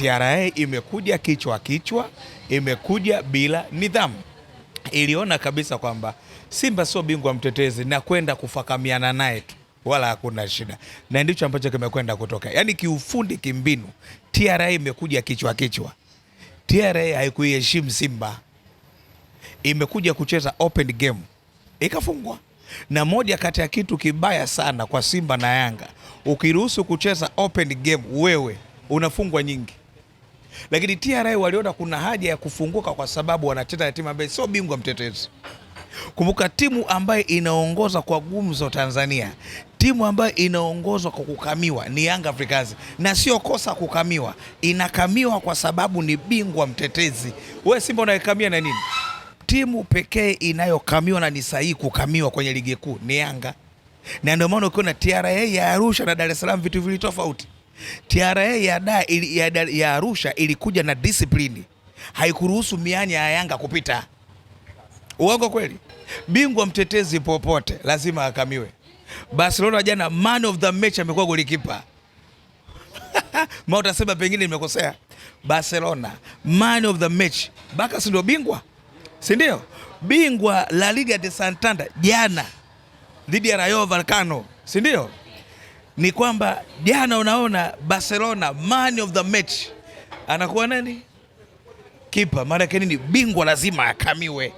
TRA imekuja kichwa, imekuja bila nidhamu. Iliona kabisa kwamba Simba sio bingwa mtetezi na kwenda kufakamiana naye tu, wala hakuna shida, na ndicho ambacho kimekwenda kutoka. Yaani kiufundi, kimbinu, TRA imekuja kichwa. TRA haikuiheshimu Simba, imekuja kucheza open game ikafungwa. Na moja kati ya kitu kibaya sana kwa Simba na Yanga, ukiruhusu kucheza open game wewe unafungwa nyingi. Lakini TRA waliona kuna haja ya kufunguka kwa sababu wanacheza na timu ambayo sio bingwa mtetezi. Kumbuka, timu ambayo inaongoza kwa gumzo Tanzania, timu ambayo inaongozwa kwa kukamiwa ni Young Africans, na sio kosa kukamiwa, inakamiwa kwa sababu ni bingwa mtetezi. Wewe Simba unaikamia na nini? Timu pekee inayokamiwa na ni sahihi kukamiwa kwenye ligi kuu ni Yanga. Na ndio maana ukiona TRA ya Arusha na Dar es Salaam vitu vili tofauti. TRA ya Arusha ilikuja na discipline, haikuruhusu mianya ya Yanga kupita. Uongo kweli? Bingwa mtetezi popote lazima akamiwe. Barcelona jana man of the match amekuwa golikipa. Utasema pengine nimekosea. Barcelona man of the match. Baka si ndio bingwa? Si ndio? Bingwa La Liga de Santander jana dhidi ya Rayo Vallecano, si ndio? Ni kwamba jana unaona Barcelona man of the match anakuwa nani? Kipa. Maana yake nini? Bingwa lazima akamiwe.